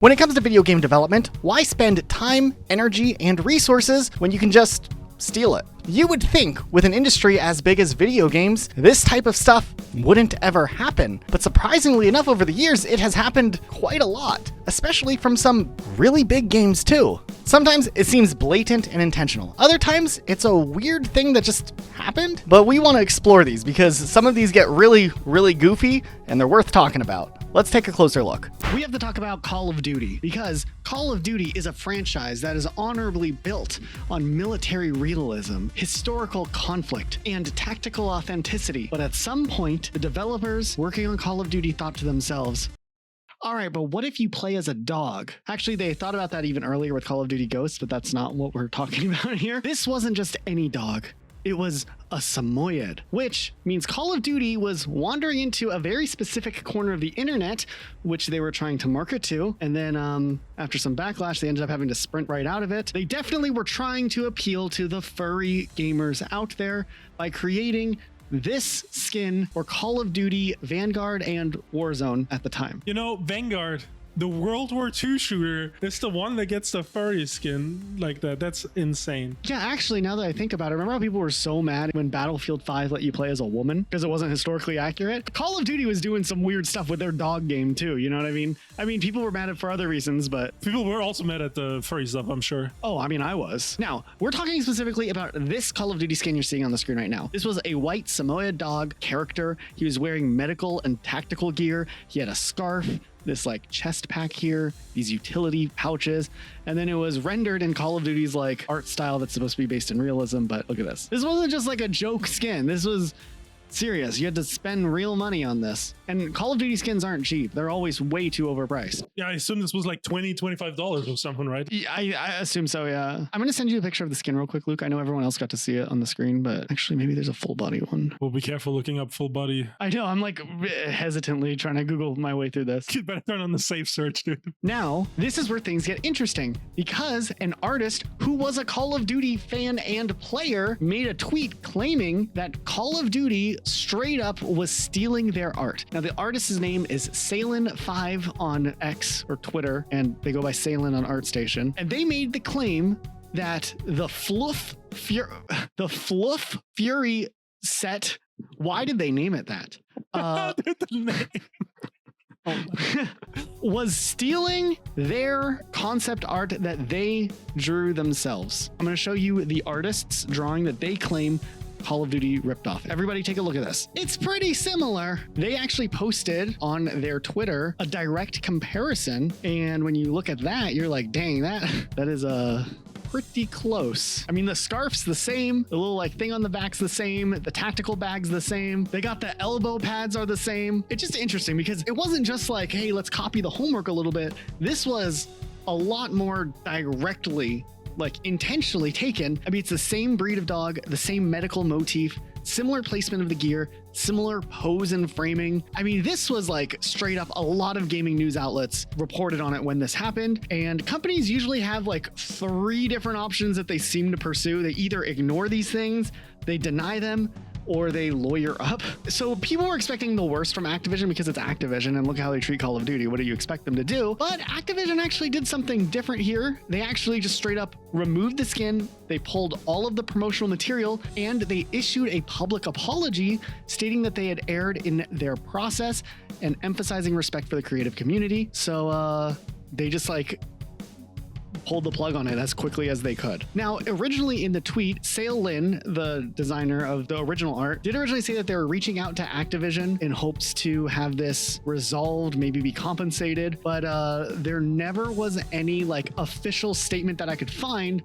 When it comes to video game development, why spend time, energy, and resources when you can just steal it? You would think, with an industry as big as video games, this type of stuff wouldn't ever happen. But surprisingly enough, over the years, it has happened quite a lot, especially from some really big games too. Sometimes it seems blatant and intentional. Other times, it's a weird thing that just happened. But we want to explore these because some of these get really, really goofy and they're worth talking about. Let's take a closer look. We have to talk about Call of Duty because Call of Duty is a franchise that is honorably built on military realism, historical conflict, and tactical authenticity. But at some point, the developers working on Call of Duty thought to themselves, all right, but what if you play as a dog? Actually, they thought about that even earlier with Call of Duty Ghosts, but that's not what we're talking about here. This wasn't just any dog. It was a Samoyed, which means Call of Duty was wandering into a very specific corner of the internet, which they were trying to market to. And then after some backlash, they ended up having to sprint right out of it. They definitely were trying to appeal to the furry gamers out there by creating this skin for Call of Duty, Vanguard, and Warzone at the time. You know, Vanguard, the World War II shooter, is the one that gets the furry skin like that. That's insane. Yeah, actually, now that I think about it, remember how people were so mad when Battlefield 5 let you play as a woman because it wasn't historically accurate? Call of Duty was doing some weird stuff with their dog game too, you know what I mean? I mean, people were mad at it for other reasons, but... People were also mad at the furry stuff, I'm sure. Oh, I mean, I was. Now, we're talking specifically about this Call of Duty skin you're seeing on the screen right now. This was a white Samoyed dog character. He was wearing medical and tactical gear. He had a scarf, this like chest pack here, these utility pouches, and then it was rendered in Call of Duty's like art style that's supposed to be based in realism. But look at this. This wasn't just like a joke skin. This was serious. You had to spend real money on this. And Call of Duty skins aren't cheap. They're always way too overpriced. Yeah, I assume this was like $25 or something, right? Yeah, I assume so, yeah. I'm going to send you a picture of the skin real quick, Luke. I know everyone else got to see it on the screen, but actually maybe there's a full body one. Well, be careful looking up full body. I know, I'm like hesitantly trying to Google my way through this. You better turn on the safe search, dude. Now, this is where things get interesting because an artist who was a Call of Duty fan and player made a tweet claiming that Call of Duty straight up was stealing their art. Now, the artist's name is Salin5 on X or Twitter, and they go by Salin on ArtStation. And they made the claim that the Fluff Fury set, why did they name it that? Was stealing their concept art that they drew themselves. I'm going to show you the artist's drawing that they claim Call of Duty ripped off. Everybody take a look at this. It's pretty similar. They actually posted on their Twitter a direct comparison. And when you look at that, you're like, dang, that is pretty close. I mean, the scarf's the same. The little like thing on the back's the same. The tactical bag's the same. They got the elbow pads are the same. It's just interesting because it wasn't just like, hey, let's copy the homework a little bit. This was a lot more directly, like intentionally taken. I mean, it's the same breed of dog, the same medical motif, similar placement of the gear, similar pose and framing. I mean, this was like straight up a lot of gaming news outlets reported on it when this happened. And companies usually have like 3 different options that they seem to pursue. They either ignore these things, they deny them, or they lawyer up. So people were expecting the worst from Activision because it's Activision and look how they treat Call of Duty. What do you expect them to do? But Activision actually did something different here. They actually just straight up removed the skin. They pulled all of the promotional material and they issued a public apology stating that they had erred in their process and emphasizing respect for the creative community. So they just like pulled the plug on it as quickly as they could. Now, originally in the tweet, Sale Lin, the designer of the original art, did originally say that they were reaching out to Activision in hopes to have this resolved, maybe be compensated, but there never was any like official statement that I could find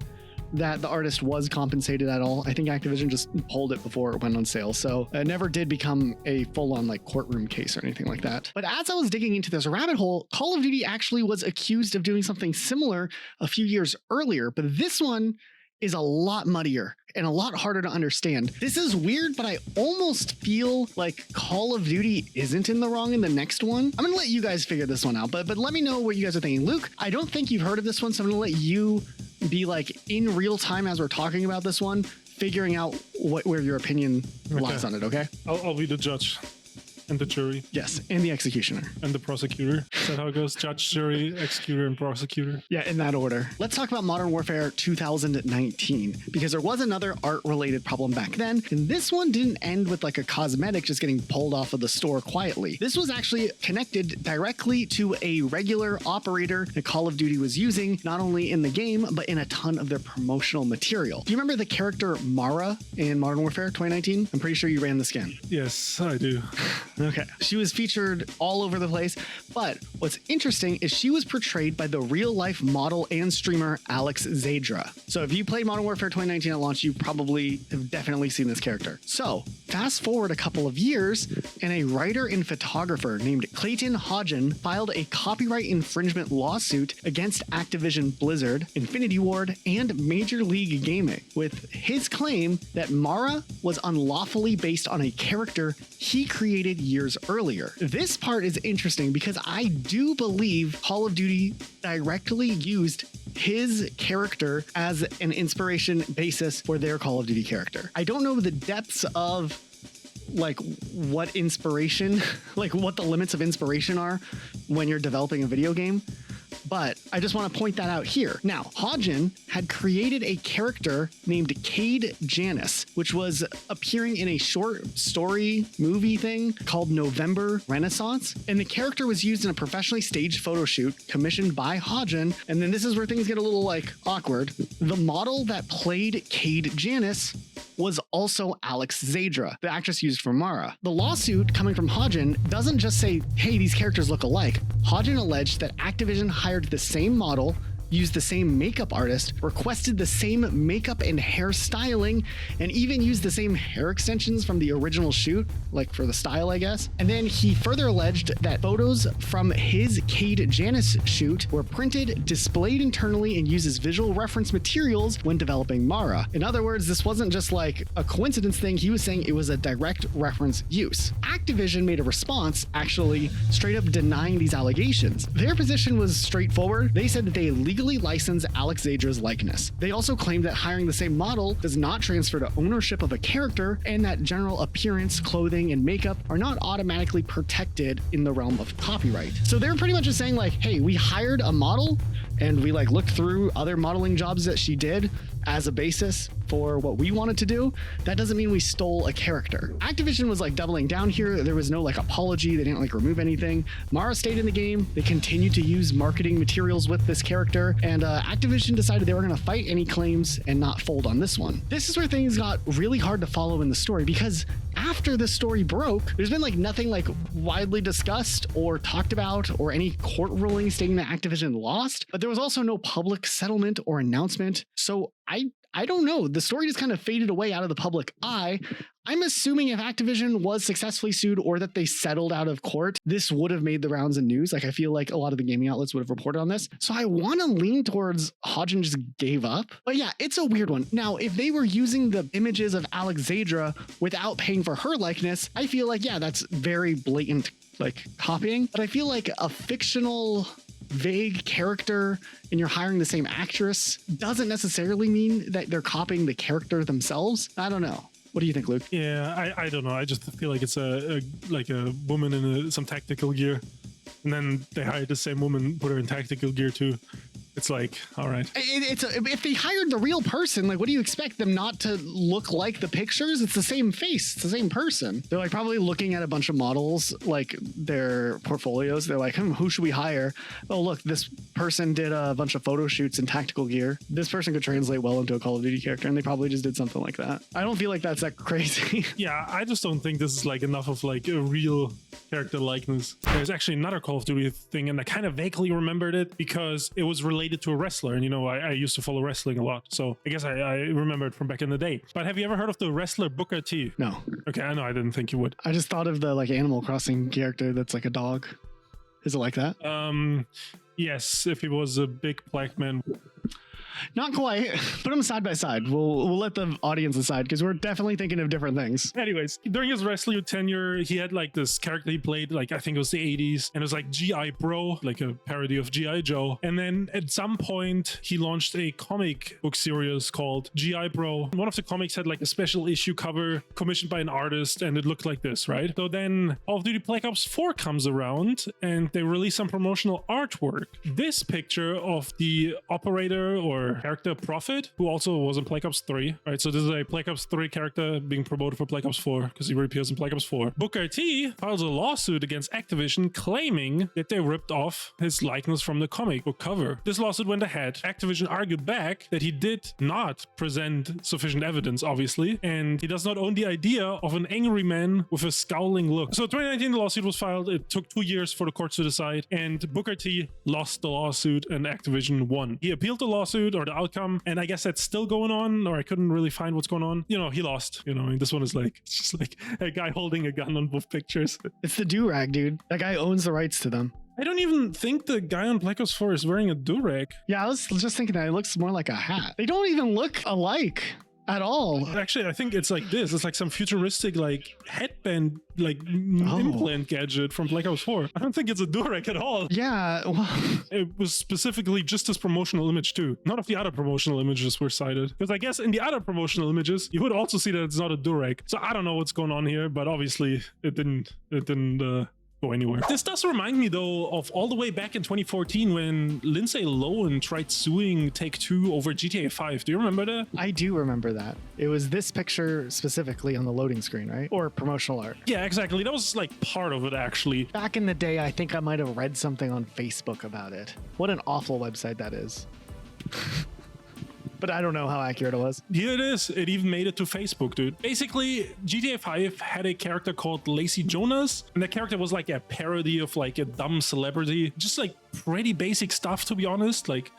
that the artist was compensated at all. I think Activision just pulled it before it went on sale. So it never did become a full-on like courtroom case or anything like that. But as I was digging into this rabbit hole, Call of Duty actually was accused of doing something similar a few years earlier, but this one is a lot muddier and a lot harder to understand. This is weird, but I almost feel like Call of Duty isn't in the wrong in the next one. I'm gonna let you guys figure this one out, but let me know what you guys are thinking. Luke, I don't think you've heard of this one, so I'm gonna let you be like in real time as we're talking about this one, figuring out where your opinion lies on it, okay? I'll be the judge. And the jury. Yes, and the executioner. And the prosecutor. Is that how it goes? Judge, jury, executor, and prosecutor. Yeah, in that order. Let's talk about Modern Warfare 2019, because there was another art-related problem back then, and this one didn't end with like a cosmetic just getting pulled off of the store quietly. This was actually connected directly to a regular operator that Call of Duty was using, not only in the game, but in a ton of their promotional material. Do you remember the character Mara in Modern Warfare 2019? I'm pretty sure you ran the skin. Yes, I do. Okay. She was featured all over the place, but what's interesting is she was portrayed by the real-life model and streamer Alex Zadra. So if you played Modern Warfare 2019 at launch, you probably have definitely seen this character. So fast forward a couple of years, and a writer and photographer named Clayton Hodgen filed a copyright infringement lawsuit against Activision Blizzard, Infinity Ward, and Major League Gaming, with his claim that Mara was unlawfully based on a character he created years earlier. This part is interesting because I do believe Call of Duty directly used his character as an inspiration basis for their Call of Duty character. I don't know the depths of like what inspiration, like what the limits of inspiration are when you're developing a video game, but I just want to point that out here. Now, Hodgen had created a character named Cade Janus, which was appearing in a short story movie thing called November Renaissance. And the character was used in a professionally staged photo shoot commissioned by Hodgen. And then this is where things get a little like awkward. The model that played Cade Janus was also Alex Zadra, the actress used for Mara. The lawsuit coming from Hodgen doesn't just say, hey, these characters look alike. Hodgen alleged that Activision hired the same model, used the same makeup artist, requested the same makeup and hair styling, and even used the same hair extensions from the original shoot, like for the style, I guess. And then he further alleged that photos from his Cade Janus shoot were printed, displayed internally, and used as visual reference materials when developing Mara. In other words, this wasn't just like a coincidence thing. He was saying it was a direct reference use. Activision made a response, actually straight up denying these allegations. Their position was straightforward. They said that they legally license Alex Zadra's likeness. They also claimed that hiring the same model does not transfer to ownership of a character, and that general appearance, clothing, and makeup are not automatically protected in the realm of copyright. So they're pretty much just saying like, hey, we hired a model and we like looked through other modeling jobs that she did as a basis for what we wanted to do. That doesn't mean we stole a character. Activision was like doubling down here. There was no like apology. They didn't like remove anything. Mara stayed in the game. They continued to use marketing materials with this character, and Activision decided they were going to fight any claims and not fold on this one. This is where things got really hard to follow in the story, because after the story broke, there's been like nothing like widely discussed or talked about or any court ruling stating that Activision lost, but there was also no public settlement or announcement. So I don't know. The story just kind of faded away out of the public eye. I'm assuming if Activision was successfully sued or that they settled out of court, this would have made the rounds in news. Like, I feel like a lot of the gaming outlets would have reported on this. So I want to lean towards Hodgen just gave up. But yeah, it's a weird one. Now, if they were using the images of Alex Zadra without paying for her likeness, I feel like, yeah, that's very blatant, like copying. But I feel like a fictional vague character and you're hiring the same actress doesn't necessarily mean that they're copying the character themselves. I don't know. What do you think, Luke? Yeah, I don't know. I just feel like it's a woman in some tactical gear, and then they hired the same woman, put her in tactical gear too. It's like, all right. If they hired the real person, like, what do you expect them not to look like the pictures? It's the same face. It's the same person. They're like probably looking at a bunch of models, like their portfolios. They're like, who should we hire? Oh, look, this person did a bunch of photo shoots in tactical gear. This person could translate well into a Call of Duty character, and they probably just did something like that. I don't feel like that's that crazy. Yeah, I just don't think this is like enough of like a real character likeness. There's actually another Call of Duty thing, and I kind of vaguely remembered it because it was related to a wrestler, and you know, I used to follow wrestling a lot, so I guess I remember it from back in the day. But have you ever heard of the wrestler Booker T? No. Okay, I know, I didn't think you would. I just thought of the like Animal Crossing character that's like a dog. Is it like that? Yes, if he was a big black man. Not quite. Put them side by side. We'll let the audience decide because we're definitely thinking of different things. Anyways, during his wrestling tenure, he had like this character he played, like I think it was the 80s, and it was like G.I. Bro, like a parody of G.I. Joe. And then at some point, he launched a comic book series called G.I. Bro. One of the comics had like a special issue cover commissioned by an artist, and it looked like this, right? So then Call of Duty Black Ops 4 comes around, and they release some promotional artwork. This picture of the operator or character Prophet, who also was in Black Ops 3, right? So this is a Black Ops 3 character being promoted for Black Ops 4 because he reappears in Black Ops 4. Booker T files a lawsuit against Activision claiming that they ripped off his likeness from the comic book cover. This lawsuit went ahead. Activision argued back that he did not present sufficient evidence, obviously, and he does not own the idea of an angry man with a scowling look. So 2019, the lawsuit was filed. It took 2 years for the courts to decide, and Booker T lost the lawsuit and Activision won. He appealed the lawsuit or the outcome, and I guess that's still going on, or I couldn't really find what's going on. You know, he lost. You know, I mean, this one is like, it's just like a guy holding a gun on both pictures. It's the do-rag, dude. That guy owns the rights to them. I don't even think the guy on Black Ops 4 is wearing a do-rag. Yeah, I was just thinking that it looks more like a hat. They don't even look alike at all. Actually, I think it's like this. It's like some futuristic like headband like implant gadget from Black Ops 4. I don't think it's a do-rag at all. Yeah, well, it was specifically just this promotional image too. None of the other promotional images were cited. Because I guess in the other promotional images, you would also see that it's not a do-rag. So I don't know what's going on here, but obviously it didn't go anywhere. This does remind me though of all the way back in 2014 when Lindsay Lohan tried suing Take-Two over GTA 5. Do you remember that? I do remember that. It was this picture specifically on the loading screen, right? Or promotional art. Yeah, exactly. That was like part of it actually. Back in the day, I think I might have read something on Facebook about it. What an awful website that is. But I don't know how accurate it was. Here it is. It even made it to Facebook, dude. Basically, GTA 5 had a character called Lacey Jonas, and that character was like a parody of like a dumb celebrity. Just like pretty basic stuff, to be honest. Like,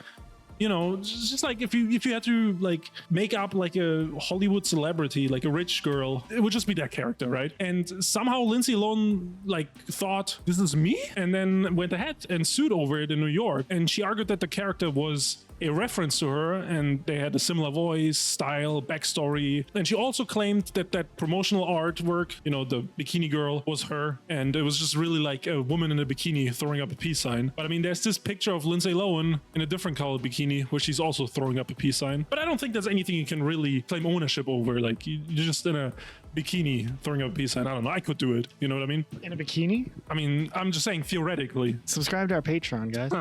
you know, just like if you had to like make up like a Hollywood celebrity, like a rich girl, it would just be that character, right? And somehow Lindsay Lohan like thought, this is me? And then went ahead and sued over it in New York. And she argued that the character was a reference to her and they had a similar voice, style, backstory. And she also claimed that that promotional artwork, you know, the bikini girl was her, and it was just really like a woman in a bikini throwing up a peace sign. But I mean, there's this picture of Lindsay Lohan in a different colored bikini where she's also throwing up a peace sign. But I don't think there's anything you can really claim ownership over. Like you're just in a bikini throwing up a peace sign. I don't know. I could do it. You know what I mean? In a bikini? I mean, I'm just saying theoretically. Subscribe to our Patreon, guys.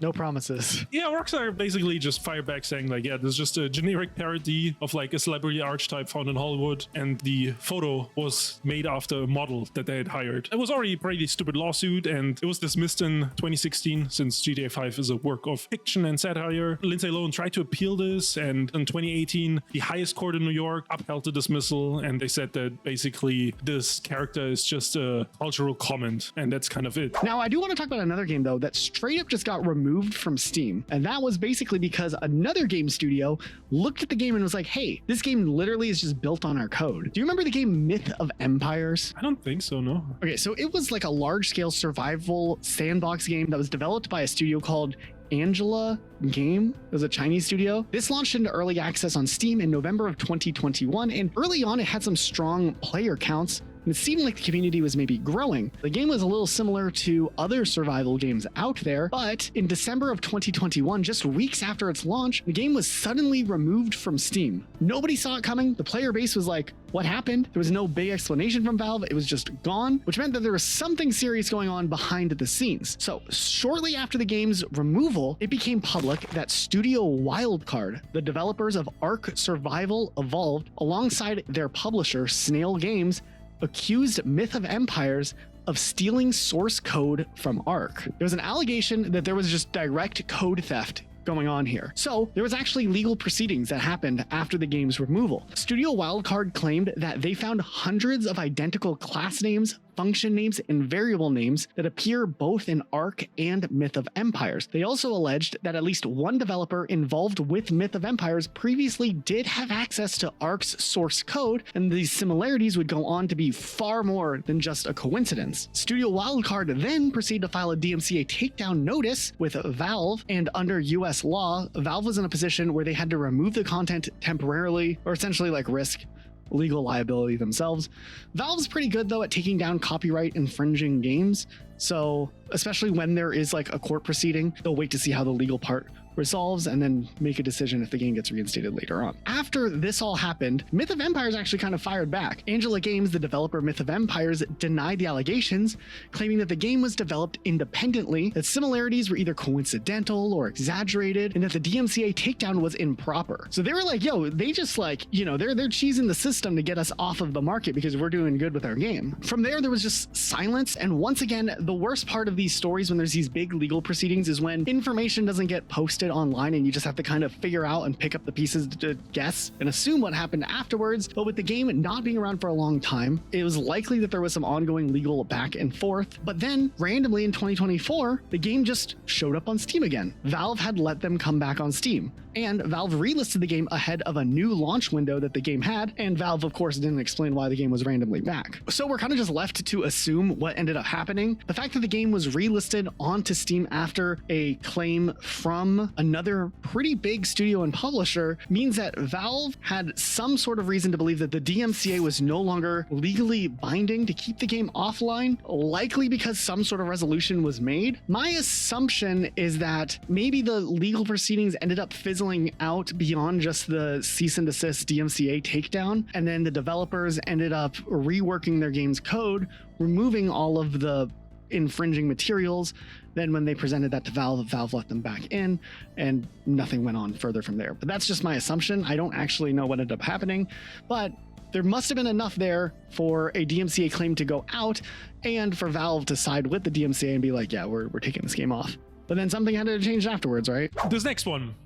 No promises. Yeah, Rockstar basically just fired back saying like, yeah, this is just a generic parody of like a celebrity archetype found in Hollywood, and the photo was made after a model that they had hired. It was already a pretty stupid lawsuit, and it was dismissed in 2016 since GTA 5 is a work of fiction and satire. Lindsay Lohan tried to appeal this, and in 2018, the highest court in New York upheld the dismissal, and they said that basically this character is just a cultural comment, and that's kind of it. Now, I do want to talk about another game, though, that straight up just got removed from Steam. And that was basically because another game studio looked at the game and was like, hey, this game literally is just built on our code. Do you remember the game Myth of Empires? I don't think so, no. Okay, so it was like a large-scale survival sandbox game that was developed by a studio called Angela Game. It was a Chinese studio. This launched into early access on Steam in November of 2021, and early on it had some strong player counts, and it seemed like the community was maybe growing. The game was a little similar to other survival games out there, but in December of 2021, just weeks after its launch, the game was suddenly removed from Steam. Nobody saw it coming. The player base was like, what happened? There was no big explanation from Valve. It was just gone, which meant that there was something serious going on behind the scenes. So shortly after the game's removal, it became public that Studio Wildcard, the developers of Ark Survival Evolved, alongside their publisher Snail Games, accused Myth of Empires of stealing source code from Ark. There was an allegation that there was just direct code theft going on here. So there was actually legal proceedings that happened after the game's removal. Studio Wildcard claimed that they found hundreds of identical class names, function names and variable names that appear both in Ark and Myth of Empires. They also alleged that at least one developer involved with Myth of Empires previously did have access to Ark's source code, and these similarities would go on to be far more than just a coincidence. Studio Wildcard then proceeded to file a DMCA takedown notice with Valve, and under US law, Valve was in a position where they had to remove the content temporarily, or essentially like risk legal liability themselves. Valve's pretty good though at taking down copyright infringing games, so especially when there is like a court proceeding, they'll wait to see how the legal part resolves and then make a decision if the game gets reinstated later on. After this all happened, Myth of Empires actually kind of fired back. Angela Games, the developer of Myth of Empires, denied the allegations, claiming that the game was developed independently, that similarities were either coincidental or exaggerated, and that the DMCA takedown was improper. So they were like, yo, they just like, you know, they're cheesing the system to get us off of the market because we're doing good with our game. From there was just silence, and once again, the worst part of these stories when there's these big legal proceedings is when information doesn't get posted online and you just have to kind of figure out and pick up the pieces to guess and assume what happened afterwards. But with the game not being around for a long time, it was likely that there was some ongoing legal back and forth. But then randomly in 2024, the game just showed up on Steam again. Valve had let them come back on Steam, and Valve relisted the game ahead of a new launch window that the game had, and Valve of course didn't explain why the game was randomly back. So we're kind of just left to assume what ended up happening. The fact that the game was relisted onto Steam after a claim from another pretty big studio and publisher means that Valve had some sort of reason to believe that the DMCA was no longer legally binding to keep the game offline, likely because some sort of resolution was made. My assumption is that maybe the legal proceedings ended up fizzling out beyond just the cease and desist DMCA takedown, and then the developers ended up reworking their game's code, removing all of the infringing materials. Then when they presented that to Valve, Valve let them back in, and nothing went on further from there. But that's just my assumption. I don't actually know what ended up happening, but there must have been enough there for a DMCA claim to go out and for Valve to side with the DMCA and be like, yeah, we're taking this game off. But then something had to change afterwards, right? This next one,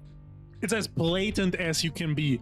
it's as blatant as you can be.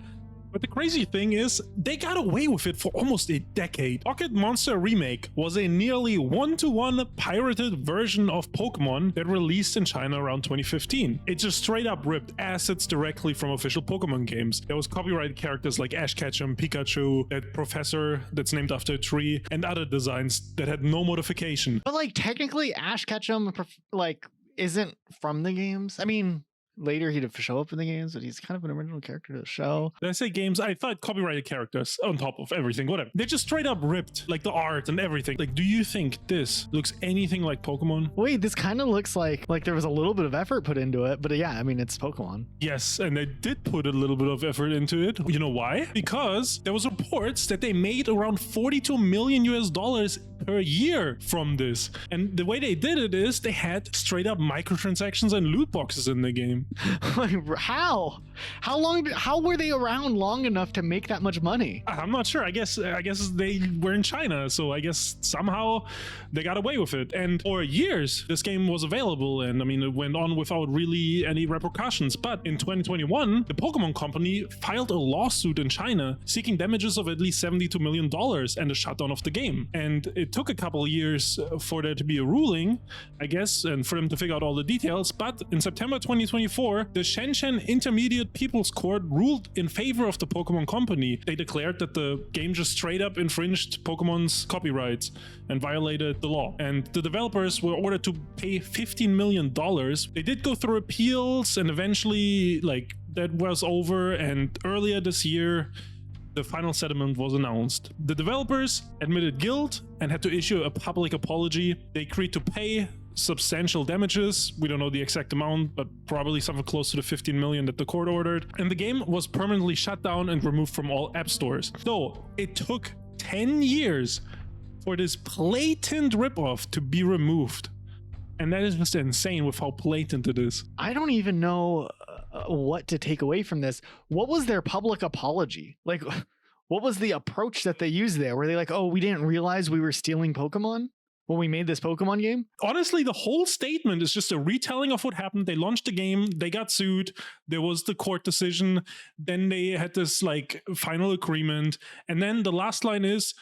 But the crazy thing is, they got away with it for almost a decade. Pocket Monster Remake was a nearly one-to-one pirated version of Pokemon that released in China around 2015. It just straight up ripped assets directly from official Pokemon games. There was copyrighted characters like Ash Ketchum, Pikachu, that professor that's named after a tree, and other designs that had no modification. But like technically Ash Ketchum like isn't from the games. I mean, later he'd show up in the games, but he's kind of an original character to the show. Did I say games? I thought copyrighted characters on top of everything, whatever. They just straight up ripped like the art and everything. Like, do you think this looks anything like Pokemon? Wait, this kind of looks like there was a little bit of effort put into it, but yeah, I mean, it's Pokemon. Yes, and they did put a little bit of effort into it. You know why? Because there was reports that they made around $42 million per year from this. And the way they did it is they had straight up microtransactions and loot boxes in the game. Like, how were they around long enough to make that much money? I'm not sure. I guess they were in China, so I guess somehow they got away with it. And for years this game was available, and I mean it went on without really any repercussions. But in 2021, the Pokemon Company filed a lawsuit in China seeking damages of at least $72 million and a shutdown of the game. And it took a couple of years for there to be a ruling, I guess, and for them to figure out all the details. But in September 2024, the Shenzhen Intermediate People's Court ruled in favor of the Pokemon Company. They declared that the game just straight up infringed Pokemon's copyrights and violated the law. And the developers were ordered to pay $15 million. They did go through appeals, and eventually, like, that was over. And earlier this year, the final settlement was announced. The developers admitted guilt and had to issue a public apology. They agreed to pay substantial damages. We don't know the exact amount, but probably something close to the 15 million that the court ordered. And the game was permanently shut down and removed from all app stores. So it took 10 years for this blatant ripoff to be removed. And that is just insane with how blatant it is. I don't even know what to take away from this. What was their public apology? Like, what was the approach that they used there? Were they like, oh, we didn't realize we were stealing Pokemon when we made this Pokemon game? Honestly, the whole statement is just a retelling of what happened. They launched the game, they got sued, there was the court decision, then they had this like final agreement, and then the last line is,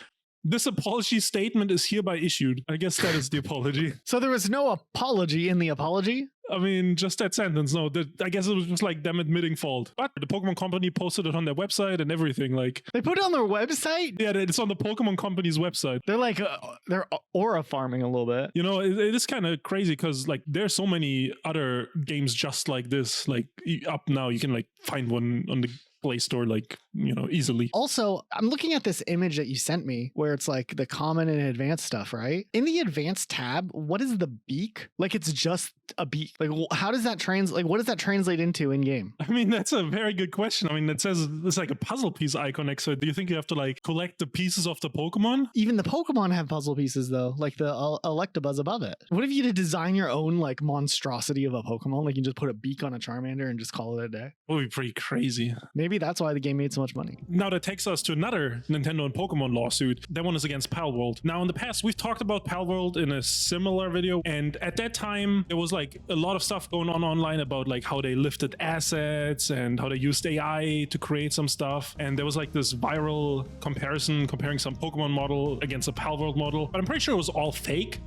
This apology statement is hereby issued. I guess that is the apology. So there was no apology in the apology? I mean, just that sentence. No, I guess it was just like them admitting fault. But the Pokemon Company posted it on their website and everything. Like, They put it on their website? yeah, it's on the Pokemon Company's website. They're like, they're aura farming a little bit. You know, it is kind of crazy because like there's so many other games just like this. Like up now, you can like find one on the Play Store, like, you know, easily. Also, I'm looking at this image that you sent me where it's like the common and advanced stuff, right? In the advanced tab, what is the beak? Like it's just a beak. Like how does that translate? Like what does that translate into in game? I mean, that's a very good question. I mean, it says it's like a puzzle piece icon next to it. Do you think you have to like collect the pieces of the Pokemon? Even the Pokemon have puzzle pieces though, like the Electabuzz above it. What if you had to design your own like monstrosity of a Pokemon? Like you just put a beak on a Charmander and just call it a day? That would be pretty crazy. Maybe that's why the game made so much money. Now that takes us to another Nintendo and Pokemon lawsuit. That one is against Palworld. Now in the past, we've talked about Palworld in a similar video. And at that time, there was like a lot of stuff going on online about like how they lifted assets and how they used AI to create some stuff. And there was like this viral comparison comparing some Pokemon model against a Palworld model. But I'm pretty sure it was all fake.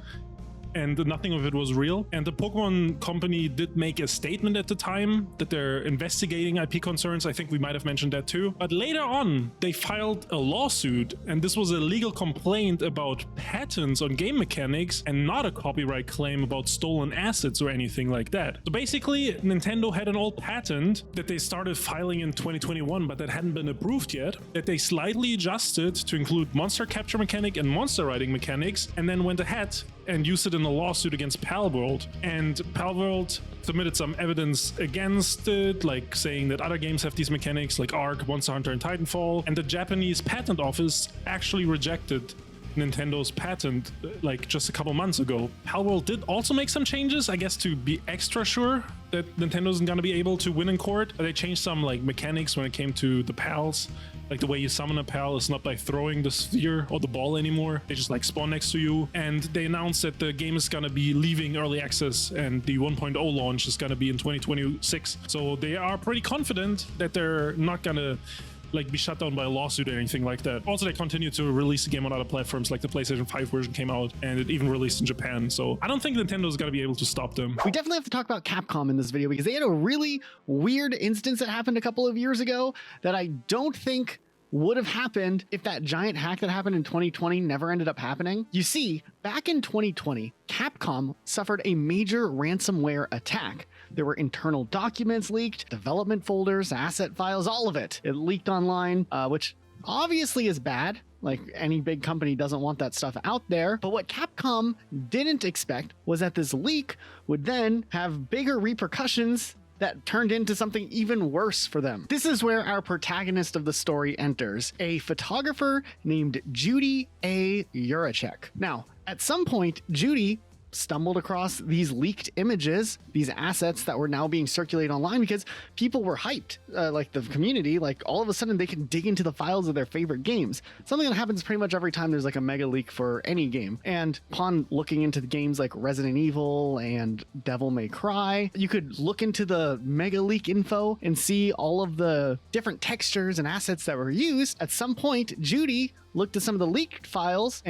And nothing of it was real. And the Pokemon Company did make a statement at the time that they're investigating IP concerns. I think we might have mentioned that too. But later on, they filed a lawsuit, and this was a legal complaint about patents on game mechanics and not a copyright claim about stolen assets or anything like that. So basically, Nintendo had an old patent that they started filing in 2021, but that hadn't been approved yet, that they slightly adjusted to include monster capture mechanic and monster riding mechanics, and then went ahead and used it in a lawsuit against Palworld. And Palworld submitted some evidence against it, like saying that other games have these mechanics like Ark, Monster Hunter, and Titanfall. And the Japanese patent office actually rejected Nintendo's patent like just a couple months ago. Palworld did also make some changes, I guess, to be extra sure that Nintendo isn't going to be able to win in court. They changed some like mechanics when it came to the pals. Like the way you summon a pal is not by throwing the sphere or the ball anymore. They just like spawn next to you. And they announced that the game is gonna be leaving early access and the 1.0 launch is gonna be in 2026. So they are pretty confident that they're not gonna like be shut down by a lawsuit or anything like that. Also, they continue to release the game on other platforms, like the PlayStation 5 version came out and it even released in Japan. So I don't think Nintendo's gonna be able to stop them. We definitely have to talk about Capcom in this video because they had a really weird instance that happened a couple of years ago that I don't think would have happened if that giant hack that happened in 2020 never ended up happening. You see, back in 2020, Capcom suffered a major ransomware attack. There were internal documents leaked, development folders, asset files, all of it. It leaked online, which obviously is bad. Like any big company doesn't want that stuff out there. But what Capcom didn't expect was that this leak would then have bigger repercussions that turned into something even worse for them. This is where our protagonist of the story enters, a photographer named Judy A. Juracek. Now, at some point, Judy stumbled across these leaked images, these assets that were now being circulated online because people were hyped, like the community, like all of a sudden they can dig into the files of their favorite games. Something that happens pretty much every time there's like a mega leak for any game. And upon looking into the games like Resident Evil and Devil May Cry, you could look into the mega leak info and see all of the different textures and assets that were used. At some point, Judy looked at some of the leaked files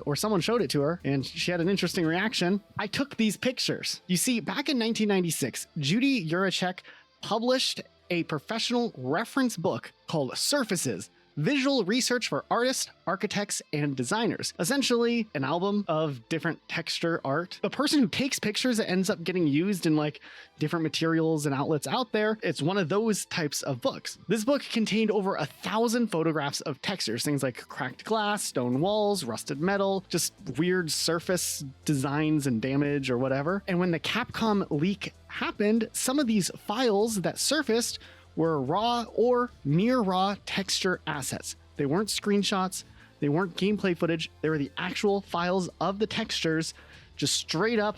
or someone showed it to her and she had an interesting reaction. I took these pictures. You see, back in 1996, Judy Juracek published a professional reference book called Surfaces, Visual Research for Artists, Architects, and Designers. Essentially, an album of different texture art. The person who takes pictures that ends up getting used in like different materials and outlets out there, it's one of those types of books. This book contained over 1,000 photographs of textures, things like cracked glass, stone walls, rusted metal, just weird surface designs and damage or whatever. And when the Capcom leak happened, some of these files that surfaced were raw or near raw texture assets. They weren't screenshots, they weren't gameplay footage, they were the actual files of the textures, just straight up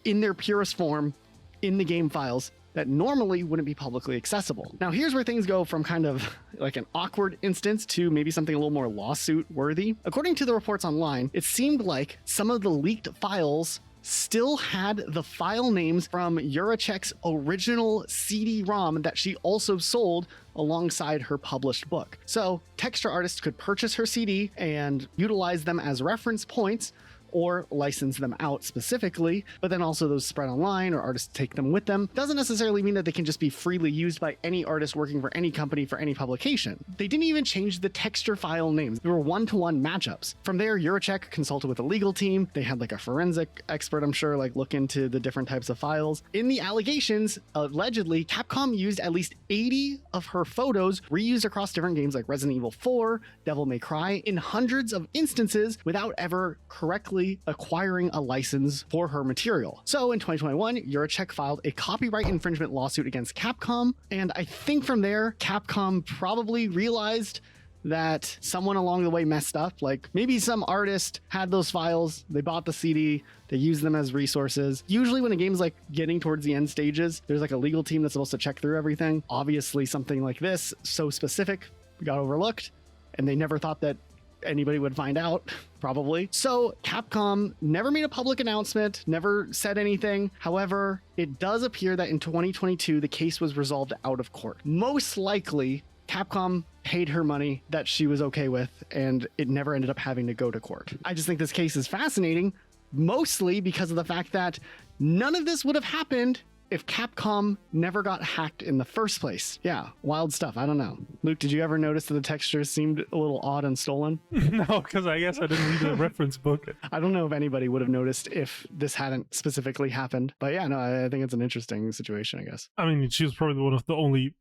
in their purest form in the game files that normally wouldn't be publicly accessible. Now here's where things go from kind of like an awkward instance to maybe something a little more lawsuit worthy. According to the reports online, it seemed like some of the leaked files still had the file names from Juracek's original CD-ROM that she also sold alongside her published book. So texture artists could purchase her CD and utilize them as reference points or license them out specifically, but then also those spread online or artists take them with them. Doesn't necessarily mean that they can just be freely used by any artist working for any company for any publication. They didn't even change the texture file names. There were one-to-one matchups. From there, Juracek consulted with a legal team. They had like a forensic expert, I'm sure, like look into the different types of files. In the allegations, allegedly, Capcom used at least 80 of her photos reused across different games like Resident Evil 4, Devil May Cry, in hundreds of instances without ever correctly acquiring a license for her material. So in 2021, Juracek filed a copyright infringement lawsuit against Capcom, and I think from there, Capcom probably realized that someone along the way messed up. Like maybe some artist had those files, they bought the CD, they use them as resources. Usually when a game's like getting towards the end stages, there's like a legal team that's supposed to check through everything. Obviously something like this, so specific, got overlooked, and they never thought that anybody would find out, probably. So Capcom never made a public announcement, never said anything. However, it does appear that in 2022, the case was resolved out of court. Most likely, Capcom paid her money that she was okay with, and it never ended up having to go to court. I just think this case is fascinating, mostly because of the fact that none of this would have happened if Capcom never got hacked in the first place. Yeah, wild stuff. I don't know. Luke, did you ever notice that the textures seemed a little odd and stolen? No, because I guess I didn't read the reference book. I don't know if anybody would have noticed if this hadn't specifically happened. But yeah, no, I think it's an interesting situation, I guess. I mean, she was probably one of the only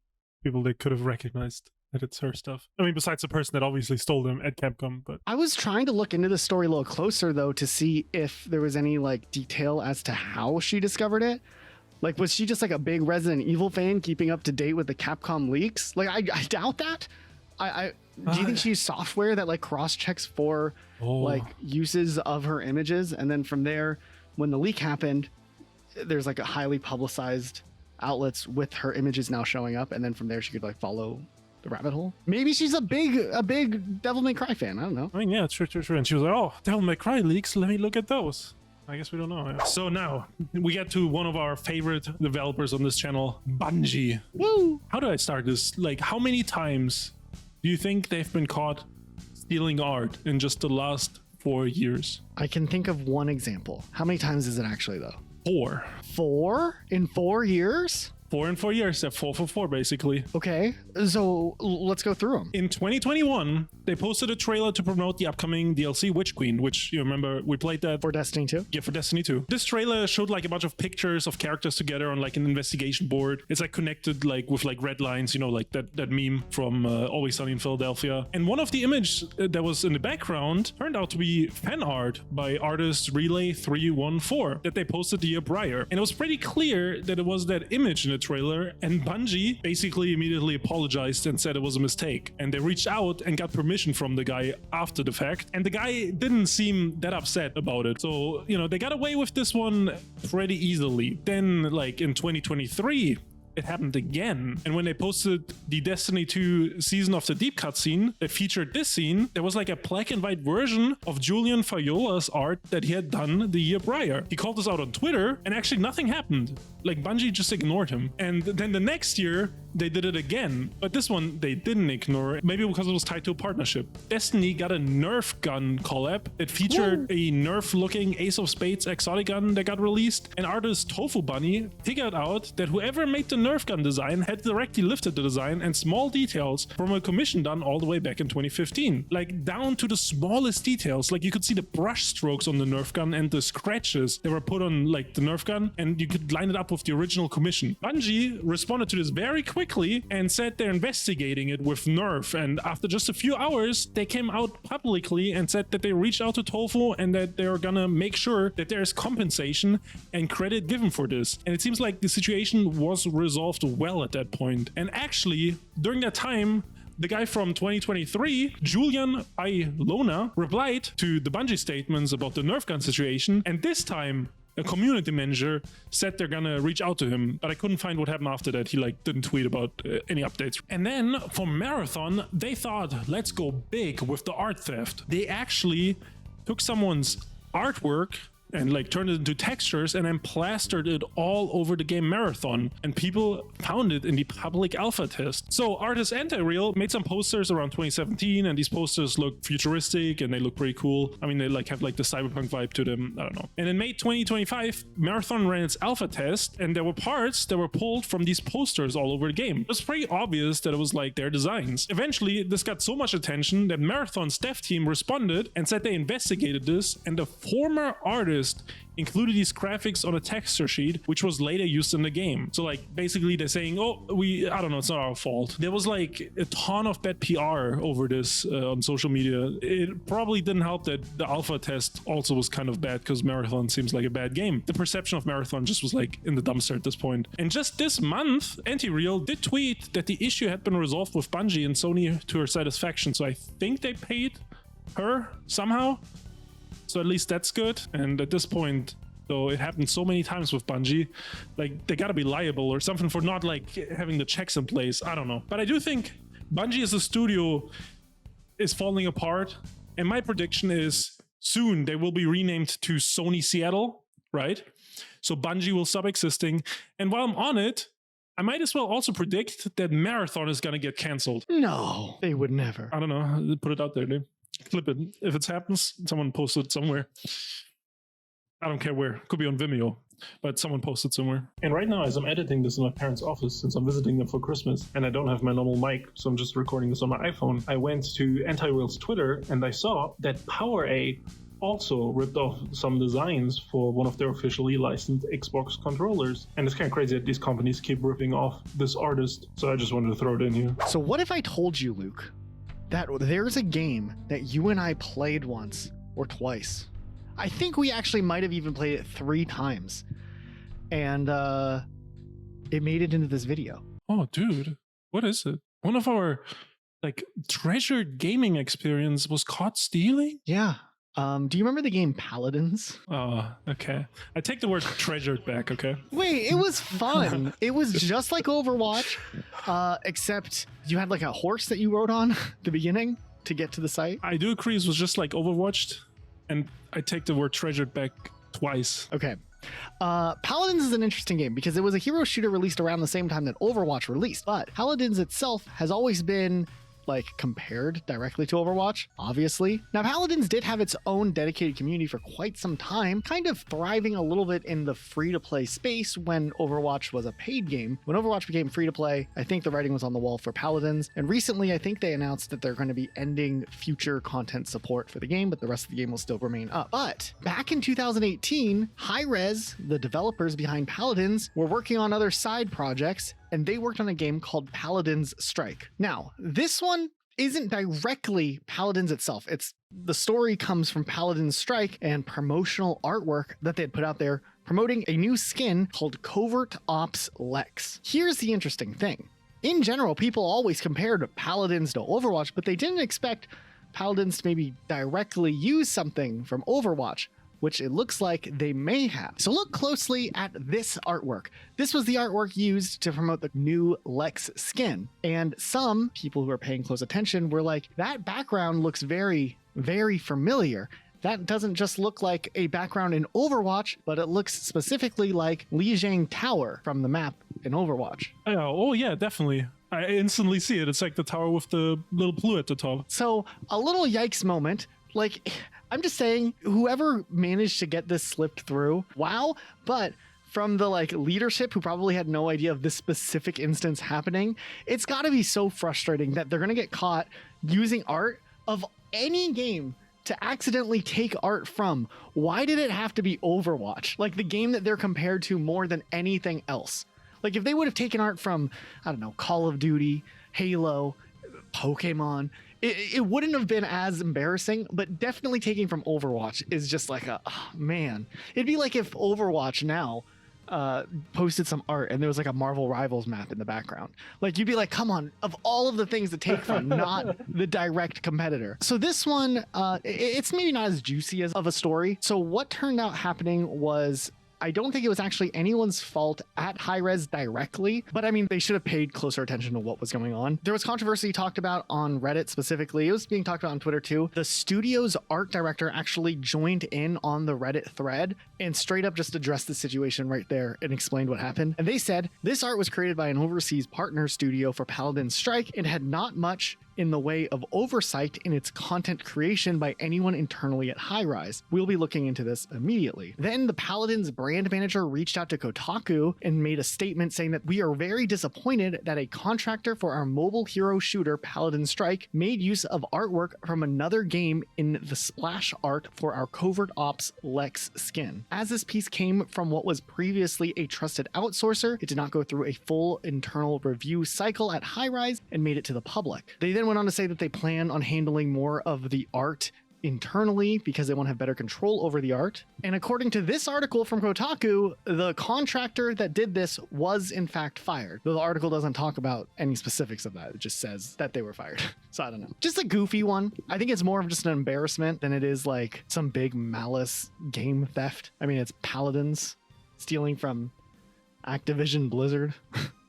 people they could have recognized that it's her stuff. I mean, besides the person that obviously stole them at Capcom, but... I was trying to look into the story a little closer, though, to see if there was any, like, detail as to how she discovered it. Like, was she just like a big Resident Evil fan keeping up to date with the Capcom leaks? Like, I doubt that. Do you think she used software that like cross-checks for like uses of her images? And then from there, when the leak happened, there's like a highly publicized outlets with her images now showing up. And then from there, she could like follow the rabbit hole. Maybe she's a big Devil May Cry fan. I don't know. I mean, yeah, true. And she was like, oh, Devil May Cry leaks. Let me look at those. I guess we don't know. So now we get to one of our favorite developers on this channel, Bungie. Woo! How do I start this? Like, how many times do you think they've been caught stealing art in just the last 4 years? I can think of one example. How many times is it actually, though? 4. 4 in 4 years? 4 in 4 years. They're 4 for 4, basically. Okay, so let's go through them. In 2021, they posted a trailer to promote the upcoming DLC Witch Queen, which you remember we played that For Destiny 2? Yeah, for Destiny 2. This trailer showed like a bunch of pictures of characters together on like an investigation board. It's like connected like with like red lines, you know, like that meme from Always Sunny in Philadelphia. And one of the images that was in the background turned out to be fan art by artist Relay314 that they posted the year prior. And it was pretty clear that it was that image in the trailer, and Bungie basically immediately apologized and said it was a mistake. And they reached out and got permission from the guy after the fact, and the guy didn't seem that upset about it. So, you know, they got away with this one pretty easily. Then, like in 2023, it happened again. And when they posted the Destiny 2 Season of the Deep cutscene that featured this scene, there was like a black and white version of Julian Fayola's art that he had done the year prior. He called this out on Twitter, and actually nothing happened. Like, Bungie just ignored him. And then the next year, they did it again. But this one, they didn't ignore it. Maybe because it was tied to a partnership. Destiny got a Nerf gun collab that featured a Nerf-looking Ace of Spades exotic gun that got released. And artist Tofu Bunny figured out that whoever made the Nerf gun design had directly lifted the design and small details from a commission done all the way back in 2015. Like, down to the smallest details. Like, you could see the brush strokes on the Nerf gun and the scratches that were put on, like, the Nerf gun, and you could line it up with the original commission. Bungie responded to this very quickly and said they're investigating it with Nerf, and after just a few hours, they came out publicly and said that they reached out to Tofu and that they're gonna make sure that there's compensation and credit given for this. And it seems like the situation was resolved well at that point. And actually, during that time, the guy from 2023, Julian Ilona, replied to the Bungie statements about the Nerf gun situation, and this time a community manager said they're gonna reach out to him, but I couldn't find what happened after that. He like didn't tweet about any updates. And then for Marathon, they thought, let's go big with the art theft. They actually took someone's artwork and like turned it into textures and then plastered it all over the game Marathon. And people found it in the public alpha test. So artist Anti-Real made some posters around 2017, and these posters look futuristic and they look pretty cool. I mean, they like have like the cyberpunk vibe to them. I don't know. And in May 2025, Marathon ran its alpha test, and there were parts that were pulled from these posters all over the game. It was pretty obvious that it was like their designs. Eventually, this got so much attention that Marathon's dev team responded and said they investigated this, and the former artist included these graphics on a texture sheet, which was later used in the game. So like basically they're saying, oh, I don't know, it's not our fault. There was like a ton of bad PR over this on social media. It probably didn't help that the alpha test also was kind of bad, because Marathon seems like a bad game. The perception of Marathon just was like in the dumpster at this point. And just this month, Anti-Real did tweet that the issue had been resolved with Bungie and Sony to her satisfaction. So I think they paid her somehow. So at least that's good. And at this point, though, it happened so many times with Bungie, like they gotta be liable or something for not like having the checks in place. I don't know. But I do think Bungie as a studio is falling apart. And my prediction is soon they will be renamed to Sony Seattle, right? So Bungie will stop existing. And while I'm on it, I might as well also predict that Marathon is gonna get canceled. No, they would never. I don't know. Put it out there, dude. Clip it. If it happens, someone post it somewhere. I don't care where. Could be on Vimeo, but someone posted somewhere. And right now, as I'm editing this in my parents' office, since I'm visiting them for Christmas, and I don't have my normal mic, so I'm just recording this on my iPhone, I went to Anti-Real's Twitter, and I saw that PowerA also ripped off some designs for one of their officially licensed Xbox controllers. And it's kind of crazy that these companies keep ripping off this artist, so I just wanted to throw it in here. So what if I told you, Luke, that there's a game that you and I played once or twice? I think we actually might have even played it 3 times, and it made it into this video. Oh, dude, what is it? One of our like treasured gaming experience was caught stealing? Yeah. Do you remember the game Paladins? Oh, okay. I take the word treasured back, okay? Wait, it was fun. It was just like Overwatch, except you had like a horse that you rode on at the beginning to get to the site. I do agree it was just like Overwatch, and I take the word treasured back twice. Okay. Paladins is an interesting game because it was a hero shooter released around the same time that Overwatch released, but Paladins itself has always been like compared directly to Overwatch, obviously. Now, Paladins did have its own dedicated community for quite some time, kind of thriving a little bit in the free-to-play space when Overwatch was a paid game. When Overwatch became free-to-play, I think the writing was on the wall for Paladins, and recently I think they announced that they're going to be ending future content support for the game, but the rest of the game will still remain up. But back in 2018, Hi-Rez, the developers behind Paladins, were working on other side projects, and they worked on a game called Paladins Strike. Now, this one isn't directly Paladins itself. The story comes from Paladins Strike and promotional artwork that they had put out there promoting a new skin called Covert Ops Lex. Here's the interesting thing. In general, people always compared Paladins to Overwatch, but they didn't expect Paladins to maybe directly use something from Overwatch, which it looks like they may have. So look closely at this artwork. This was the artwork used to promote the new Lex skin. And some people who are paying close attention were like, that background looks very, very familiar. That doesn't just look like a background in Overwatch, but it looks specifically like Lijiang Tower from the map in Overwatch. Oh yeah, definitely. I instantly see it. It's like the tower with the little blue at the top. So a little yikes moment. Like, I'm just saying, whoever managed to get this slipped through, wow. But from the like leadership who probably had no idea of this specific instance happening, it's got to be so frustrating that they're going to get caught using art of any game to accidentally take art from. Why did it have to be Overwatch? Like the game that they're compared to more than anything else. Like if they would have taken art from, I don't know, Call of Duty, Halo, Pokemon, it wouldn't have been as embarrassing, but definitely taking from Overwatch is just like oh, man. It'd be like if Overwatch now posted some art and there was like a Marvel Rivals map in the background. Like you'd be like, come on, of all of the things to take from, not the direct competitor. So this one, it's maybe not as juicy as of a story. So what turned out happening was I don't think it was actually anyone's fault at Hi-Rez directly, but I mean, they should have paid closer attention to what was going on. There was controversy talked about on Reddit specifically. It was being talked about on Twitter too. The studio's art director actually joined in on the Reddit thread and straight up just addressed the situation right there and explained what happened. And they said, this art was created by an overseas partner studio for Paladins Strike and had not much in the way of oversight in its content creation by anyone internally at Hi-Rise. We'll be looking into this immediately. Then the Paladins brand manager reached out to Kotaku and made a statement saying that we are very disappointed that a contractor for our mobile hero shooter Paladin Strike made use of artwork from another game in the splash art for our Covert Ops Lex skin. As this piece came from what was previously a trusted outsourcer, it did not go through a full internal review cycle at Hi-Rise and made it to the public. They then went on to say that they plan on handling more of the art internally because they want to have better control over the art. And according to this article from Kotaku, the contractor that did this was in fact fired. Though the article doesn't talk about any specifics of that. It just says that they were fired. So I don't know. Just a goofy one. I think it's more of just an embarrassment than it is like some big malice game theft. I mean, it's Paladins stealing from Activision Blizzard.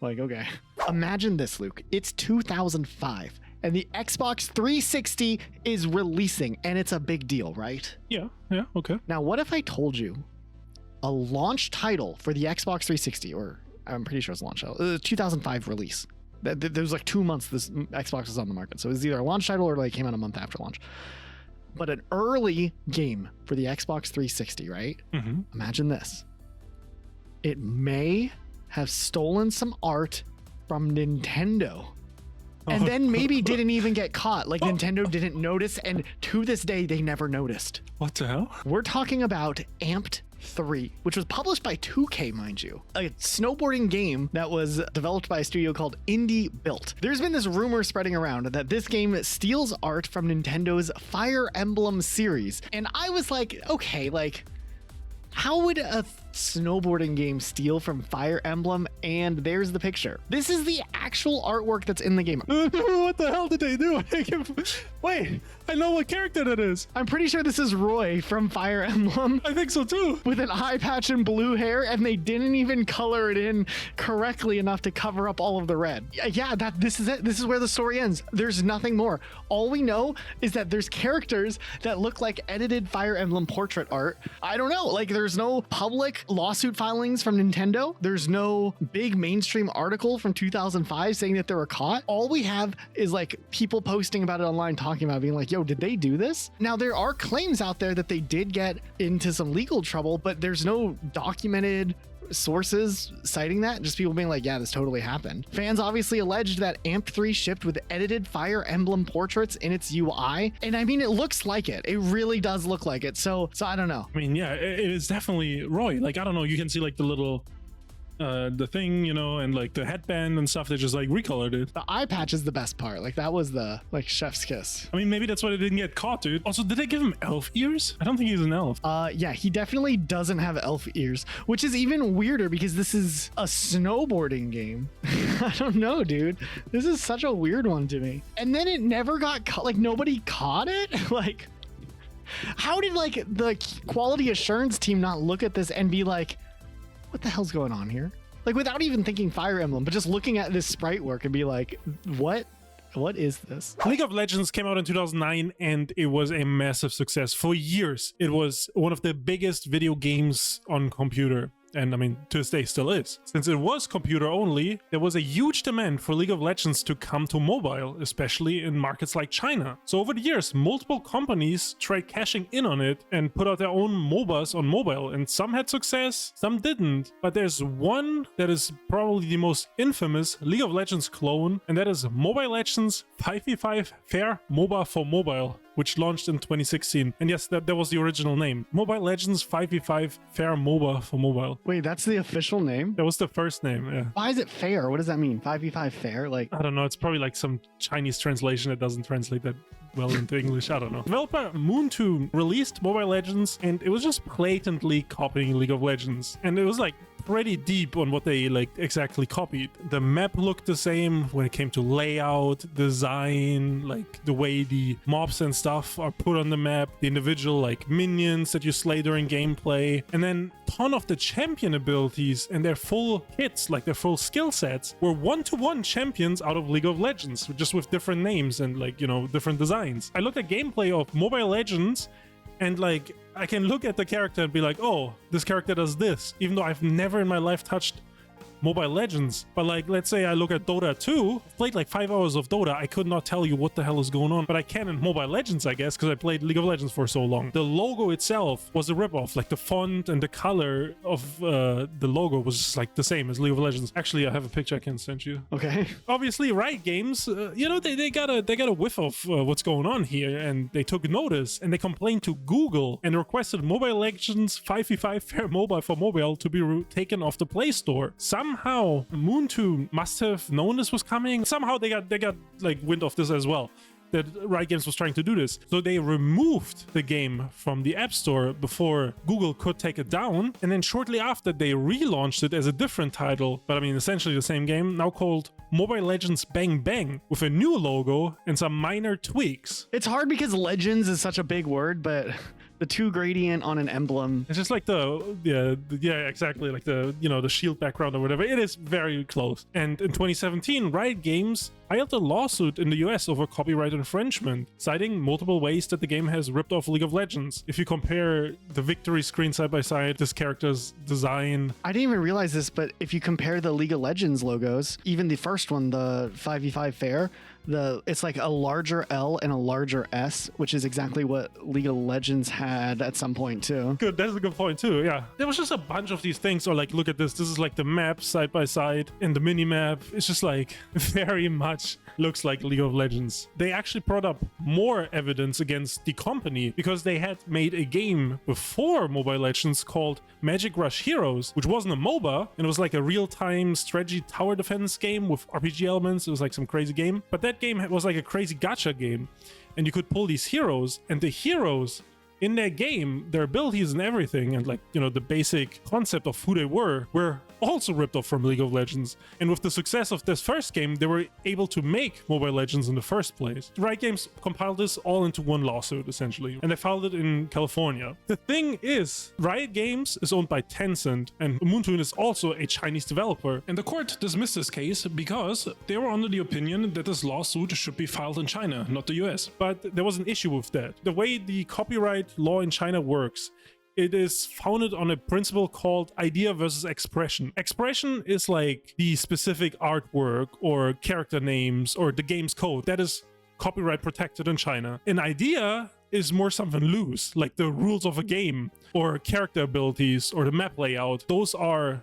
Like, okay. Imagine this, Luke. It's 2005. And the Xbox 360 is releasing, and it's a big deal, right? Yeah, okay. Now, what if I told you a launch title for the Xbox 360, or I'm pretty sure it's a launch title, 2005 release. There was like 2 months this Xbox was on the market, so it was either a launch title or like came out a month after launch. But an early game for the Xbox 360, right? Mm-hmm. Imagine this. It may have stolen some art from Nintendo. And then maybe didn't even get caught. Like Nintendo didn't notice, and to this day, they never noticed. What the hell? We're talking about Amped 3, which was published by 2K, mind you. A snowboarding game that was developed by a studio called Indie Built. There's been this rumor spreading around that this game steals art from Nintendo's Fire Emblem series. And I was like, okay, like, how would a snowboarding game steal from Fire Emblem? And there's the picture. This is the actual artwork that's in the game. What the hell did they do? Wait, I know what character that is. I'm pretty sure this is Roy from Fire Emblem. I think so too. With an eye patch and blue hair, and they didn't even color it in correctly enough to cover up all of the red. Yeah, this is it. This is where the story ends. There's nothing more. All we know is that there's characters that look like edited Fire Emblem portrait art. I don't know, like there's no public lawsuit filings from Nintendo. There's no big mainstream article from 2005 saying that they were caught. All we have is like people posting about it online, talking about it, being like, yo, did they do this? Now, there are claims out there that they did get into some legal trouble, but there's no documented sources citing that. Just people being like, yeah, this totally happened. Fans obviously alleged that Amp 3 shipped with edited Fire Emblem portraits in its UI. And I mean, it looks like it. It really does look like it. So I don't know. I mean, yeah, it is definitely Roy. Like, I don't know, you can see like the little the thing, you know, and like the headband and stuff. They just like recolored it. The eye patch is the best part. Like that was the like chef's kiss. I mean, maybe that's why they didn't get caught, dude. Also, did they give him elf ears? I don't think he's an elf. Yeah, he definitely doesn't have elf ears, which is even weirder because this is a snowboarding game. I don't know, dude. This is such a weird one to me. And then it never got caught. Like nobody caught it. Like, how did like the quality assurance team not look at this and be like, what the hell's going on here? Like without even thinking Fire Emblem, but just looking at this sprite work and be like, what is this? League of Legends came out in 2009 and it was a massive success. For years, it was one of the biggest video games on computer. And I mean, to this day still is. Since it was computer only, there was a huge demand for League of Legends to come to mobile, especially in markets like China. So over the years, multiple companies tried cashing in on it and put out their own MOBAs on mobile. And some had success, some didn't. But there's one that is probably the most infamous League of Legends clone, and that is Mobile Legends 5v5 Fair MOBA for mobile, which launched in 2016. And yes, that was the original name. Mobile Legends 5v5 Fair MOBA for mobile. Wait, that's the official name? That was the first name, yeah. Why is it fair? What does that mean? 5v5 fair? Like, I don't know. It's probably like some Chinese translation that doesn't translate that well into English. I don't know. Developer Moon2 released Mobile Legends and it was just blatantly copying League of Legends. And it was like pretty deep on what they like exactly copied. The map looked the same when it came to layout, design, like the way the mobs and stuff are put on the map, the individual like minions that you slay during gameplay, and then ton of the champion abilities and their full kits, like their full skill sets, were one-to-one champions out of League of Legends, just with different names and like, you know, different designs. I looked at gameplay of Mobile Legends and like I can look at the character and be like, oh, this character does this, even though I've never in my life touched Mobile Legends. But like, let's say I look at Dota 2, I've played like 5 hours of Dota, I could not tell you what the hell is going on, but I can in Mobile Legends, I guess, because I played League of Legends for so long. The logo itself was a ripoff, like the font and the color of the logo was just like the same as League of Legends. Actually, I have a picture I can send you. Okay. Obviously, Riot Games, you know, they got a whiff of what's going on here, and they took notice and they complained to Google and requested Mobile Legends 5v5 Fair Mobile for mobile to be taken off the Play Store. Somehow Moon2 must have known this was coming. Somehow they got like wind of this as well, that Riot Games was trying to do this. So they removed the game from the App Store before Google could take it down. And then shortly after, they relaunched it as a different title, but I mean, essentially the same game, now called Mobile Legends Bang Bang, with a new logo and some minor tweaks. It's hard because Legends is such a big word, but the 2 gradient on an emblem. It's just like exactly, like the, you know, the shield background or whatever. It is very close. And in 2017, Riot Games filed a lawsuit in the US over copyright infringement, citing multiple ways that the game has ripped off League of Legends. If you compare the victory screen side by side, this character's design. I didn't even realize this, but if you compare the League of Legends logos, even the first one, the 5v5 Fair, it's like a larger L and a larger S, which is exactly what League of Legends had at some point too. Good, that's a good point too, yeah. There was just a bunch of these things, or like, look at this is like the map side by side and the mini map. It's just like very much looks like League of Legends. They actually brought up more evidence against the company because they had made a game before Mobile Legends called Magic Rush Heroes, which wasn't a MOBA, and it was like a real-time strategy tower defense game with RPG elements. It was like some crazy game, but that game was like a crazy gacha game, and you could pull these heroes, and the heroes in their game, their abilities and everything, and like, you know, the basic concept of who they were also ripped off from League of Legends. And with the success of this first game, they were able to make Mobile Legends in the first place. Riot Games compiled this all into one lawsuit, essentially, and they filed it in California. The thing is, Riot Games is owned by Tencent, and Moon2 is also a Chinese developer. And the court dismissed this case because they were under the opinion that this lawsuit should be filed in China, not the US. But there was an issue with that. The way the copyright law in China works, it is founded on a principle called idea versus expression. Expression is like the specific artwork or character names or the game's code that is copyright protected in China. An idea is more something loose, like the rules of a game or character abilities or the map layout. Those are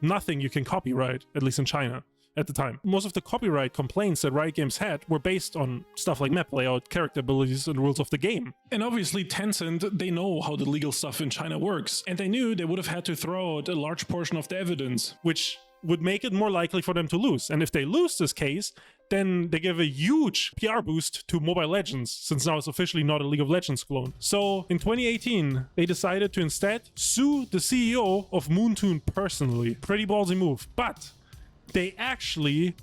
nothing you can copyright, at least in China. At the time, most of the copyright complaints that Riot Games had were based on stuff like map layout, character abilities, and rules of the game. And obviously Tencent, they know how the legal stuff in China works, and they knew they would have had to throw out a large portion of the evidence, which would make it more likely for them to lose. And if they lose this case, then they give a huge PR boost to Mobile Legends, since now it's officially not a League of Legends clone. So in 2018, they decided to instead sue the CEO of Moon2 personally. Pretty ballsy move, but they actually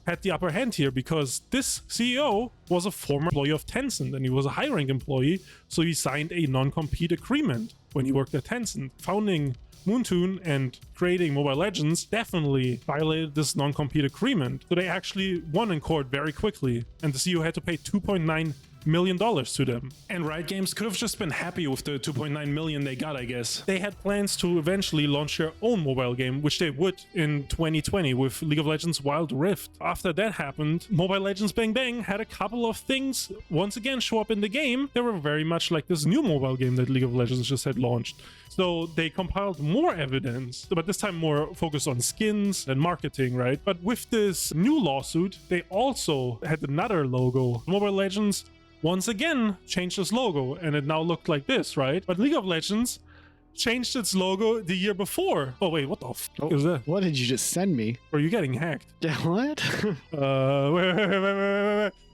had the upper hand here because this CEO was a former employee of Tencent, and he was a high-rank employee, so he signed a non-compete agreement when he worked at Tencent. Founding Moon2 and creating Mobile Legends definitely violated this non-compete agreement, so they actually won in court very quickly, and the CEO had to pay $2.9 million to them. And Riot Games could have just been happy with the 2.9 million they got, I guess. They had plans to eventually launch their own mobile game, which they would in 2020 with League of Legends Wild Rift. After that happened, Mobile Legends Bang Bang had a couple of things once again show up in the game. They were very much like this new mobile game that League of Legends just had launched. So they compiled more evidence, but this time more focused on skins and marketing, right? But with this new lawsuit, they also had another logo. Mobile Legends once again changed its logo, and it now looked like this, right? But League of Legends changed its logo the year before. Oh wait, what the f is that? What did you just send me? Are you getting hacked? Yeah, what?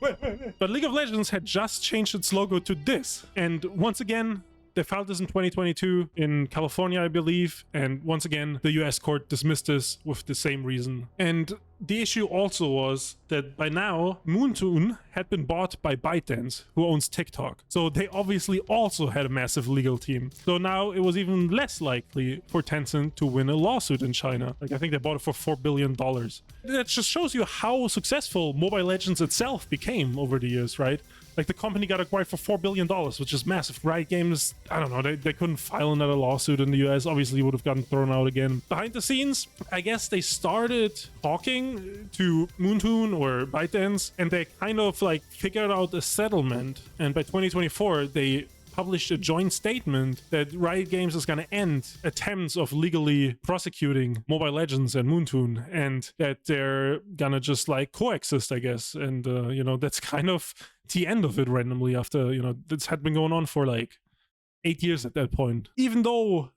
Wait. But League of Legends had just changed its logo to this, and once again, they filed this in 2022 in California, I believe. And once again, the US court dismissed this with the same reason. And the issue also was that by now, Moontoon had been bought by ByteDance, who owns TikTok. So they obviously also had a massive legal team. So now it was even less likely for Tencent to win a lawsuit in China. Like, I think they bought it for $4 billion. That just shows you how successful Mobile Legends itself became over the years, right? Like, the company got acquired for $4 billion, which is massive. Riot Games, I don't know, they couldn't file another lawsuit in the US, obviously would have gotten thrown out again. Behind the scenes, I guess they started talking to Moontoon or ByteDance, and they kind of like figured out a settlement. And by 2024, they published a joint statement that Riot Games is going to end attempts of legally prosecuting Mobile Legends and Moontoon, and that they're going to just like coexist, I guess. And, that's kind of the end of it randomly after, this had been going on for like 8 years at that point. Even though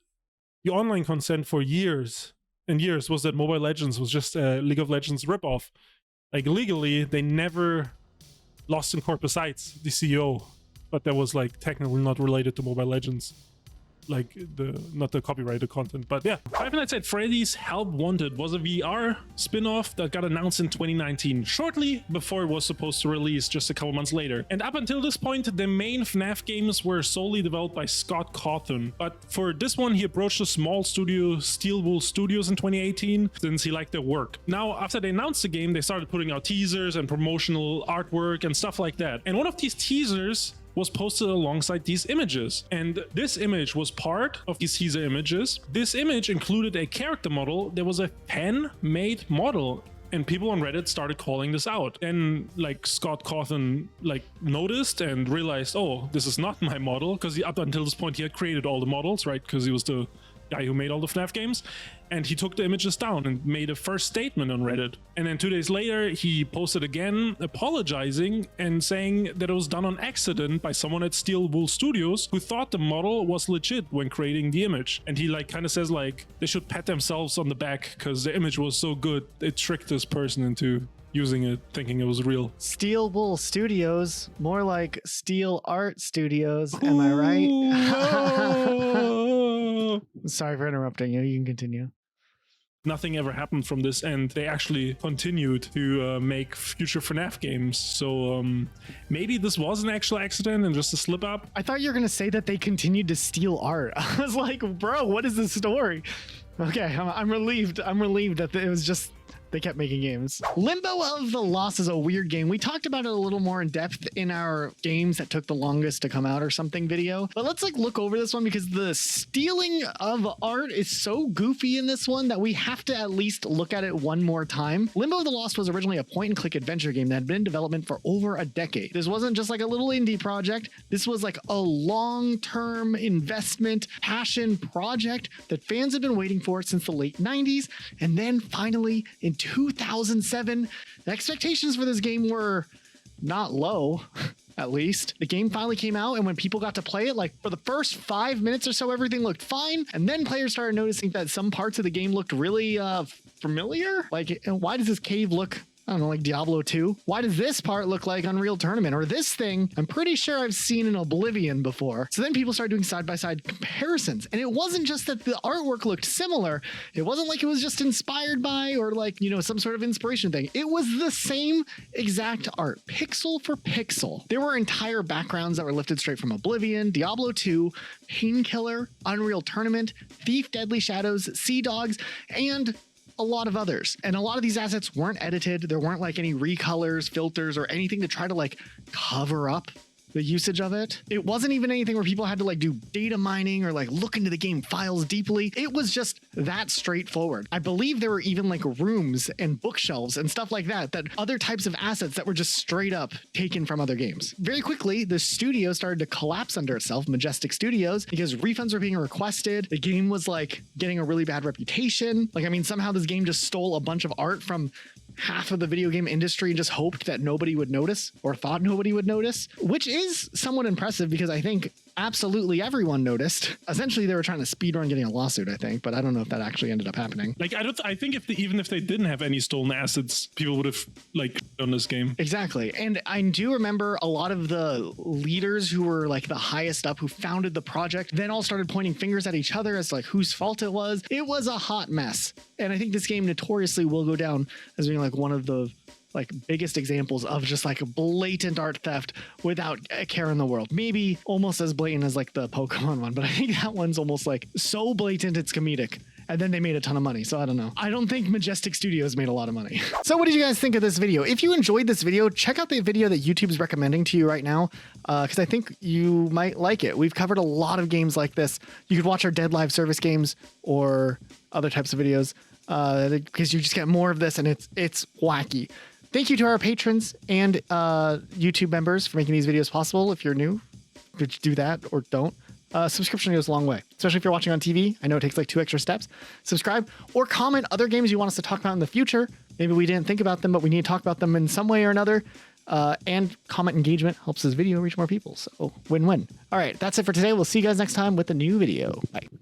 the online consent for years and years was that Mobile Legends was just a League of Legends ripoff. Like, legally, they never lost in court besides the CEO, but that was like technically not related to Mobile Legends. Like, not the copyrighted content, but yeah. Five Nights at Freddy's Help Wanted was a VR spin-off that got announced in 2019, shortly before it was supposed to release just a couple months later. And up until this point, the main FNAF games were solely developed by Scott Cawthon. But for this one, he approached a small studio, Steel Wool Studios, in 2018, since he liked their work. Now, after they announced the game, they started putting out teasers and promotional artwork and stuff like that. And one of these teasers was posted alongside these images, and this image was part of these teaser images. This image included a character model that was a fan-made model, and people on Reddit started calling this out. Then like Scott Cawthon noticed and realized, oh, this is not my model, because up until this point he had created all the models, right? Because he was the guy who made all the FNAF games. And he took the images down and made a first statement on Reddit. And then 2 days later, he posted again apologizing and saying that it was done on accident by someone at Steel Wool Studios who thought the model was legit when creating the image. And he kind of says they should pat themselves on the back because the image was so good. It tricked this person into using it, thinking it was real. Steel Wool Studios, more like Steel Art Studios. Am I right? Sorry for interrupting you. You can continue. Nothing ever happened from this, and they actually continued to make future FNAF games. So maybe this was an actual accident and just a slip up. I thought you were going to say that they continued to steal art. I was like, bro, what is the story? Okay, I'm relieved. I'm relieved that it was just they kept making games. Limbo of the Lost is a weird game. We talked about it a little more in depth in our games that took the longest to come out or something video. But let's look over this one because the stealing of art is so goofy in this one that we have to at least look at it one more time. Limbo of the Lost was originally a point-and-click adventure game that had been in development for over a decade. This wasn't just like a little indie project. This was like a long-term investment, passion project that fans had been waiting for since the late 90s. And then finally in 2007, the expectations for this game were not low, at least. The game finally came out, and when people got to play it, for the first 5 minutes or so, everything looked fine. And then players started noticing that some parts of the game looked really familiar. Why does this cave look, I don't know, like Diablo 2? Why does this part look like Unreal Tournament? Or this thing, I'm pretty sure I've seen in Oblivion before. So then people started doing side-by-side comparisons. And it wasn't just that the artwork looked similar. It wasn't like it was just inspired by or some sort of inspiration thing. It was the same exact art, pixel for pixel. There were entire backgrounds that were lifted straight from Oblivion, Diablo 2, Painkiller, Unreal Tournament, Thief Deadly Shadows, Sea Dogs, and a lot of others. And a lot of these assets weren't edited. There weren't any recolors, filters, or anything to try to cover up the usage of it. It wasn't even anything where people had to do data mining or look into the game files deeply. It was just that straightforward. I believe there were even rooms and bookshelves and stuff like that other types of assets that were just straight up taken from other games. Very quickly, the studio started to collapse under itself, Majestic Studios, because refunds were being requested. The game was getting a really bad reputation. Somehow this game just stole a bunch of art from half of the video game industry and just hoped that nobody would notice or thought nobody would notice, which is somewhat impressive because I think absolutely everyone noticed. Essentially, they were trying to speedrun getting a lawsuit, I think, but I don't know if that actually ended up happening. Like, I think even if they didn't have any stolen assets, people would have like done this game. Exactly. And I do remember a lot of the leaders who were like the highest up who founded the project then all started pointing fingers at each other as like whose fault it was. It was a hot mess. And I think this game notoriously will go down as being like one of the like biggest examples of just like blatant art theft without a care in the world. Maybe almost as blatant as like the Pokemon one, but I think that one's almost like so blatant it's comedic. And then they made a ton of money. So I don't know. I don't think Majestic Studios made a lot of money. So what did you guys think of this video? If you enjoyed this video, check out the video that YouTube's recommending to you right now, because I think you might like it. We've covered a lot of games like this. You could watch our Dead Live service games or other types of videos, because you just get more of this and it's wacky. Thank you to our patrons and YouTube members for making these videos possible. If you're new, could you do that or don't? Subscription goes a long way, especially if you're watching on TV. I know it takes like 2 extra steps. Subscribe or comment other games you want us to talk about in the future. Maybe we didn't think about them, but we need to talk about them in some way or another. And comment engagement helps this video reach more people. So win-win. All right, that's it for today. We'll see you guys next time with a new video. Bye.